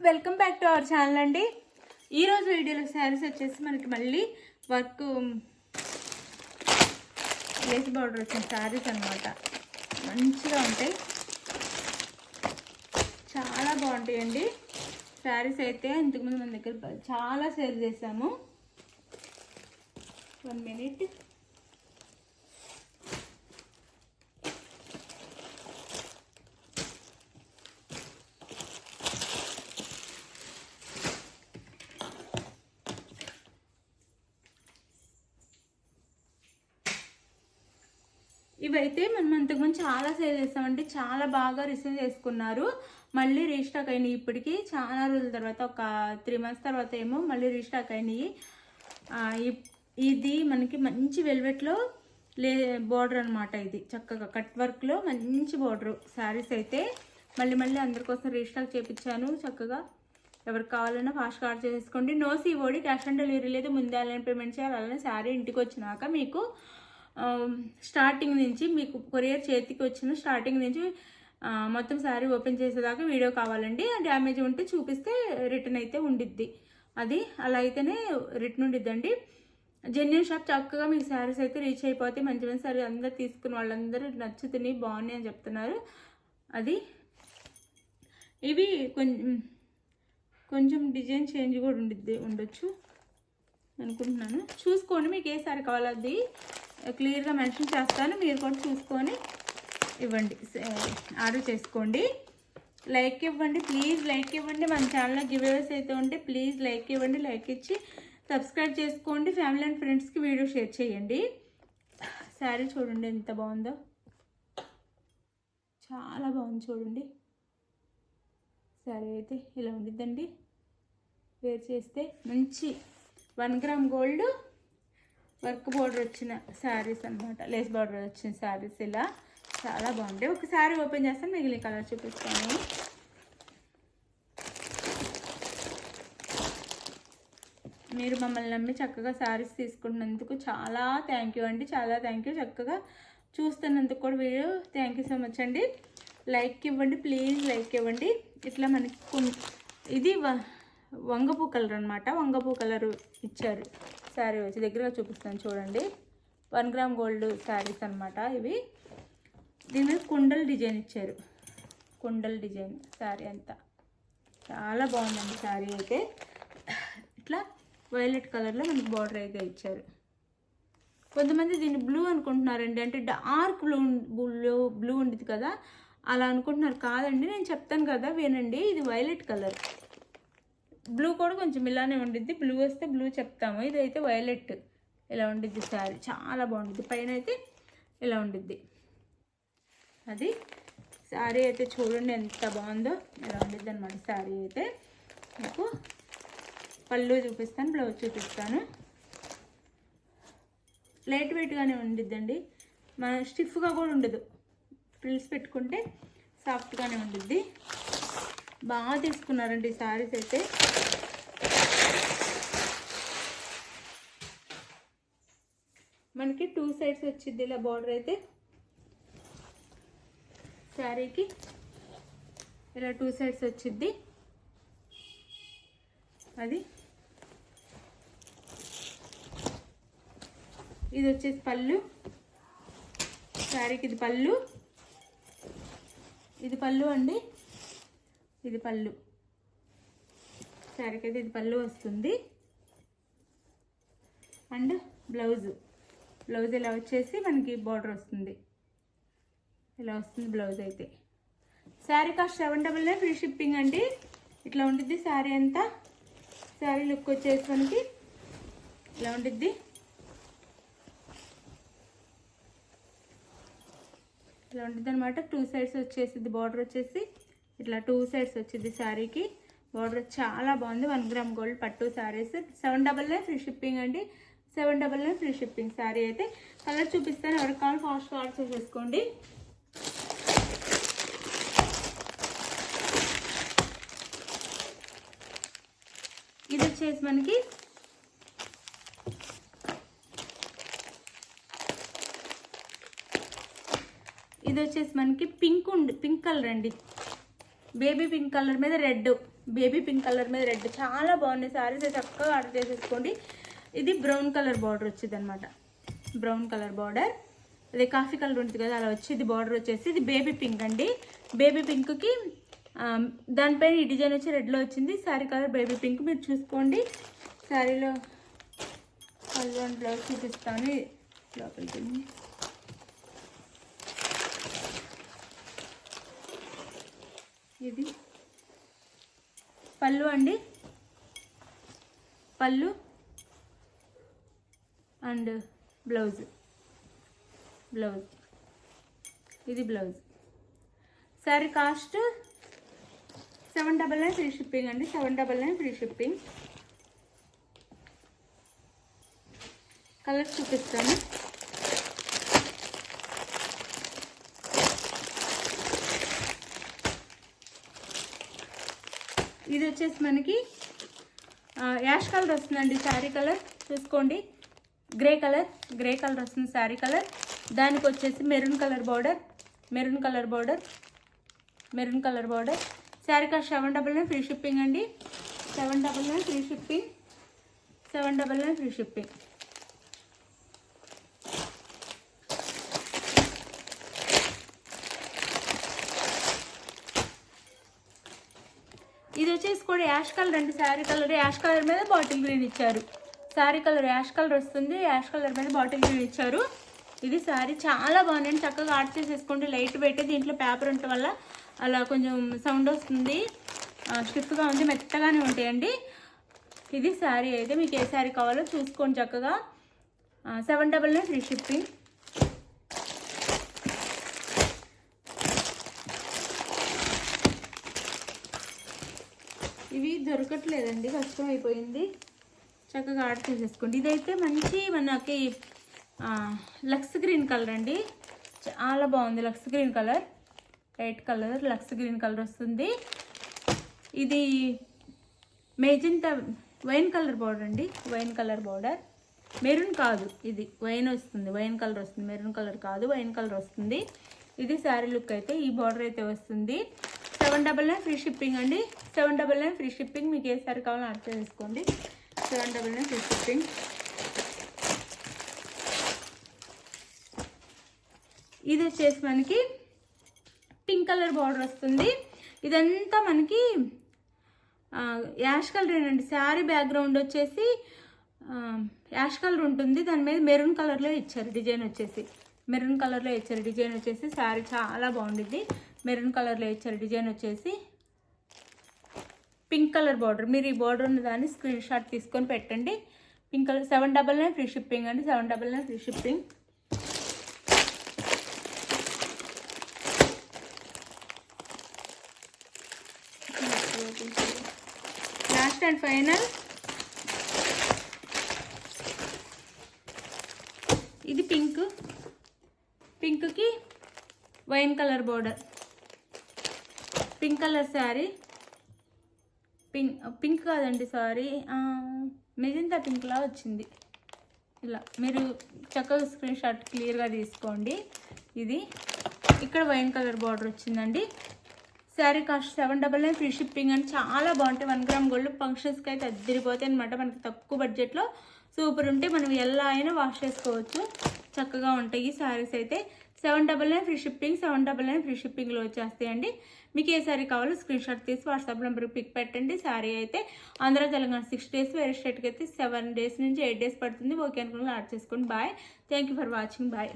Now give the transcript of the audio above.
Welcome back to our channel అండి. ఈరోజు వీడియోలో శారీస్ వచ్చేసి మనకి మళ్ళీ వర్క్ లేస్ బార్డర్ వచ్చిన శారీస్ అనమాట. మంచిగా ఉంటాయి, చాలా బాగుంటాయండి శారీస్ అయితే. ఇంతకుముందు మన దగ్గర చాలా సేల్ చేసాము. 1 minute. ఇవైతే మనం అంతకుముందు చాలా సేల్ చేస్తామంటే చాలా బాగా రిసీవ్ చేసుకున్నారు. మళ్ళీ రీస్టాక్ అయినాయి. ఇప్పటికి చాలా రోజుల తర్వాత, ఒక 3 months తర్వాత ఏమో మళ్ళీ రీస్టాక్ అయినాయి. ఇది మనకి మంచి వెల్వెట్లో బార్డర్ అనమాట. ఇది చక్కగా కట్ వర్క్లో మంచి బార్డర్ శారీస్ అయితే మళ్ళీ అందరి కోసం రీస్టాక్ చేయించాను. చక్కగా ఎవరికి కావాలన్నా ఫాస్ట్ ఆర్డర్ చేసుకోండి. No COD, cash on delivery లేదు. ముందే ఆన్లైన్ పేమెంట్ చేయాలి. అలానే శారీ ఇంటికి వచ్చినాక మీకు స్టార్టింగ్ నుంచి మీకు కొరియర్ చేతికి వచ్చిన స్టార్టింగ్ నుంచి మొత్తం శారీ ఓపెన్ చేసేదాకా వీడియో కావాలండి. డ్యామేజ్ ఉంటే చూపిస్తే రిటర్న్ అయితే ఉండిద్ది. అది అలా అయితేనే రిటర్న్ ఉండిద్దండి. జెన్యూన్ షాప్ చక్కగా మీకు శారీస్ అయితే రీచ్ అయిపోతాయి. మంచి మంచి శారీ అందరూ తీసుకున్న వాళ్ళందరూ నచ్చుతున్నాయి, బాగున్నాయి అని చెప్తున్నారు. అది ఇవి కొంచెం డిజైన్ చేంజ్ కూడా ఉండొచ్చు అనుకుంటున్నాను. చూసుకోండి, మీకు ఏ శారీ కావాలో అది క్లియర్గా మెన్షన్ చేస్తాను. మీరు కూడా చూసుకొని ఇవ్వండి, ఆర్డర్ చేసుకోండి. లైక్ ఇవ్వండి, ప్లీజ్ లైక్ ఇవ్వండి. మన ఛానల్లో గివ్అవేస్ అయితే ఉంటే ప్లీజ్ లైక్ ఇవ్వండి. లైక్ ఇచ్చి సబ్స్క్రైబ్ చేసుకోండి. ఫ్యామిలీ అండ్ ఫ్రెండ్స్కి వీడియో షేర్ చేయండి. శారీ చూడండి ఎంత బాగుందో, చాలా బాగుంది చూడండి. శారీ అయితే ఇలా ఉండిద్దండి. వేర్ చేస్తే మంచి 1 gram గోల్డ్ వర్క్ బార్డర్ వచ్చిన శారీస్ అనమాట. లేస్ బార్డర్ వచ్చిన శారీస్ ఇలా చాలా బాగుంటాయి. ఒక శారీ ఓపెన్ చేస్తాను, మిగిలిన కలర్ చూపిస్తాను. మీరు మమ్మల్ని నమ్మి చక్కగా శారీస్ తీసుకున్నందుకు చాలా థ్యాంక్ యూ అండి, చాలా థ్యాంక్ యూ. చక్కగా చూస్తున్నందుకు కూడా video thank you so much అండి. లైక్ ఇవ్వండి, ప్లీజ్ లైక్ ఇవ్వండి. ఇట్లా మనకి ఇది వంగపూ కలర్ అనమాట. వంగపూ కలర్ ఇచ్చారు శారీ వచ్చి. దగ్గరగా చూపిస్తాను చూడండి. 1 gram గోల్డ్ శారీస్ అనమాట ఇవి. దీని మీద కుండల్ డిజైన్ ఇచ్చారు. కుండల్ డిజైన్ శారీ అంతా చాలా బాగుందండి. శారీ అయితే ఇట్లా వైలెట్ కలర్లో మనకి బార్డర్ అయితే ఇచ్చారు. కొంతమంది దీన్ని బ్లూ అనుకుంటున్నారండి, అంటే డార్క్ బ్లూ ఉండేది కదా అలా అనుకుంటున్నారు. కాదండి, నేను చెప్తాను కదా వినండి. ఇది వైలెట్ కలర్. బ్లూ కూడా కొంచెం ఇలానే ఉండిద్ది. బ్లూ వస్తే బ్లూ చెప్తాము. ఇదైతే వైలెట్ ఇలా ఉండిద్ది శారీ. చాలా బాగుండిద్ది. పైన అయితే ఇలా ఉండిద్ది. అది శారీ అయితే చూడండి ఎంత బాగుందో. ఇలా ఉండిద్ది అనమాట శారీ అయితే. మీకు పళ్ళు చూపిస్తాను, బ్లౌజ్ చూపిస్తాను. లైట్ వెయిట్గానే ఉండిద్దండి. మన స్టిఫ్గా కూడా ఉండదు. ఫ్రిల్స్ పెట్టుకుంటే సాఫ్ట్గానే ఉండిద్ది. బాగా తీసుకున్నారండి శారీస్ అయితే. మనకి 2 sides వచ్చింది ఇలా బార్డర్ అయితే. శారీకి ఇలా 2 sides వచ్చింది. అది ఇది వచ్చేసి పళ్ళు. శారీకి ఇది పళ్ళు, ఇది పళ్ళు అండి. ఇది పళ్ళు. శారీకి అయితే ఇది పళ్ళు వస్తుంది. అండ్ బ్లౌజ్ ఇలా వచ్చేసి మనకి బార్డర్ వస్తుంది. ఇలా వస్తుంది బ్లౌజ్ అయితే. శారీ కాస్ట్ 799 ఫ్రీ షిప్పింగ్ అండి. ఇట్లా ఉండిద్ది శారీ అంతా. శారీ లుక్ వచ్చేసి మనకి ఇలా ఉండిద్ది. ఇలా ఉంటుంది అనమాట. 2 sides వచ్చేసింది బార్డర్ వచ్చేసి. ఇట్లా 2 sides వచ్చింది శారీకి. బార్డర్ చాలా బాగుంది. 1 gram గోల్డ్ పట్టు శారీస్. 799 ఫ్రీ షిప్పింగ్ అండి. 799 ఫ్రీ షిప్పింగ్ శారీ అయితే. కలర్ చూపిస్తాను, ఎవరికి కావాలి ఫాస్ట్ ఆర్డర్ చేసుకోండి. ఇది వచ్చేసి మనకి పింక్ కలర్ అండి. బేబీ పింక్ కలర్ మీద రెడ్, బేబీ పింక్ కలర్ మీద రెడ్ చాలా బాగున్నాయి శారీస్. చక్కగా ఆర్డర్ చేసేసుకోండి. ఇది బ్రౌన్ కలర్ బార్డర్ వచ్చింది అనమాట, బ్రౌన్ కలర్ బార్డర్. అదే కాఫీ కలర్ ఉంటుంది కదా అలా వచ్చి ఇది బార్డర్ వచ్చేసి ఇది బేబీ పింక్ అండి. బేబీ పింక్కి దానిపైన ఈ డిజైన్ వచ్చి రెడ్లో వచ్చింది. Sari colour baby pink. మీరు చూసుకోండి. శారీలో పళ్ళు అండ్ బ్లౌజ్ చూపిస్తాను. లోపలికి ఇది పళ్ళు అండి, పళ్ళు అండ్ బ్లౌజ్, బ్లౌజ్ ఇది blouse. Sari cost 799 free shipping అండి, 799 ఫ్రీ షిప్పింగ్. కలర్ చూపిస్తాను. ఇది వచ్చేసి మనకి యాష్ కలర్ వస్తుందండి శారీ కలర్. చూసుకోండి, గ్రే కలర్ వస్తుంది శారీ కలర్. దానికి వచ్చేసి maroon colour border, maroon colour border, maroon colour border. Sari cost 799 free shipping అండి, 799 ఫ్రీ షిప్పింగ్, 799 ఫ్రీ షిప్పింగ్. ఇది వచ్చేసి కూడా యాష్ కలర్ అండి. శారీ కలర్ యాష్ కలర్ మీద బాటిల్ గ్రీన్ ఇచ్చారు. శారీ కలర్ యాష్ కలర్ వస్తుంది, యాష్ కలర్ మీద బాటిల్ గ్రీన్ ఇచ్చారు. ఇది శారీ చాలా బాగుంది. చక్కగా ఆర్ట్ చేసేసుకోండి. లైట్ వెయిట్, దీంట్లో పేపర్ ఉండటం వల్ల అలా కొంచెం సౌండ్ వస్తుంది. స్టిఫ్గా ఉంది, మెత్తగానే ఉంటాయండి. ఇది శారీ అయితే మీకు ఏ శారీ కావాలో చూసుకోండి చక్కగా. 799 ఫ్రీ షిప్పింగ్. ఇవి దొరకట్లేదండి, కష్టం అయిపోయింది. చక్కగా ఆర్డర్ చేసేసుకోండి. ఇదైతే మంచి మనకి లక్స్ గ్రీన్ కలర్ అండి, చాలా బాగుంది. Lux green colour, light colour lux green colour వస్తుంది. ఇది మెజెంటా వైన్ కలర్ బార్డర్ అండి, వైన్ కలర్ బార్డర్. మెరూన్ కాదు, ఇది వైన్ వస్తుంది, వైన్ కలర్ వస్తుంది, మెరూన్ కలర్ కాదు, వైన్ కలర్ వస్తుంది. ఇది శారీ లుక్ అయితే ఈ బార్డర్ అయితే వస్తుంది. 799 ఫ్రీ షిప్పింగ్ అండి, 799 ఫ్రీ షిప్పింగ్. మీకు ఏ శారీ కావాలో ఆర్డర్ చేసుకోండి. 799 ఫ్రీ షిప్పింగ్. ఇది వచ్చేసి మనకి పింక్ కలర్ బార్డర్ వస్తుంది. ఇదంతా మనకి యాష్ కలర్ అండి. శారీ బ్యాక్గ్రౌండ్ వచ్చేసి యాష్ కలర్ ఉంటుంది, దాని మీద మెరూన్ కలర్లో ఇచ్చారు డిజైన్ వచ్చేసి, మెరూన్ కలర్లో ఇచ్చారు డిజైన్ వచ్చేసి. శారీ చాలా బాగుంటుంది. మెరూన్ కలర్లో ఇచ్చారు డిజైన్ వచ్చేసి. Pink colour border. మీరు ఈ బార్డర్ ఉన్న దాన్ని స్క్రీన్ షాట్ తీసుకొని పెట్టండి. Pink colour. 799 ఫ్రీ షిప్పింగ్ అండి, 799 free shipping. Last and final ఇది పింక్, పింక్కి wine colour border, pink colour sari. Pink కాదండి సారీ, మెజెంటా పింక్లా వచ్చింది. ఇలా మీరు చక్కగా స్క్రీన్ షాట్ క్లియర్గా తీసుకోండి. ఇది ఇక్కడ వైన్ కలర్ బార్డర్ వచ్చిందండి. శారీ కాస్ట్ 799 ఫ్రీ షిప్పింగ్ అని. చాలా బాగుంటాయి. 1 గ్రామ్ గోల్డ్ ఫంక్షన్స్కి అయితే అద్దరిపోతాయి అనమాట. మనకి తక్కువ బడ్జెట్లో సూపర్ ఉంటే మనం ఎలా అయినా వాష్ చేసుకోవచ్చు. చక్కగా ఉంటాయి ఈ శారీస్ అయితే. 799 ఫ్రీ షిప్పింగ్, 799 ఫ్రీ షిప్పింగ్లో వచ్చేస్తాయండి. మీకు ఏ శారీ కావాలో స్క్రీన్ షాట్ తీసి వాట్సాప్ నెంబర్కి పిక్ పెట్టండి. శారీ అయితే ఆంధ్ర తెలంగాణ 6 డేస్, వేరే స్టేట్కి అయితే 7 డేస్ నుంచి 8 డేస్ పడుతుంది. ఓకే అనుకున్న ఆర్డర్ చేసుకోండి. Bye, thank you for watching. Bye.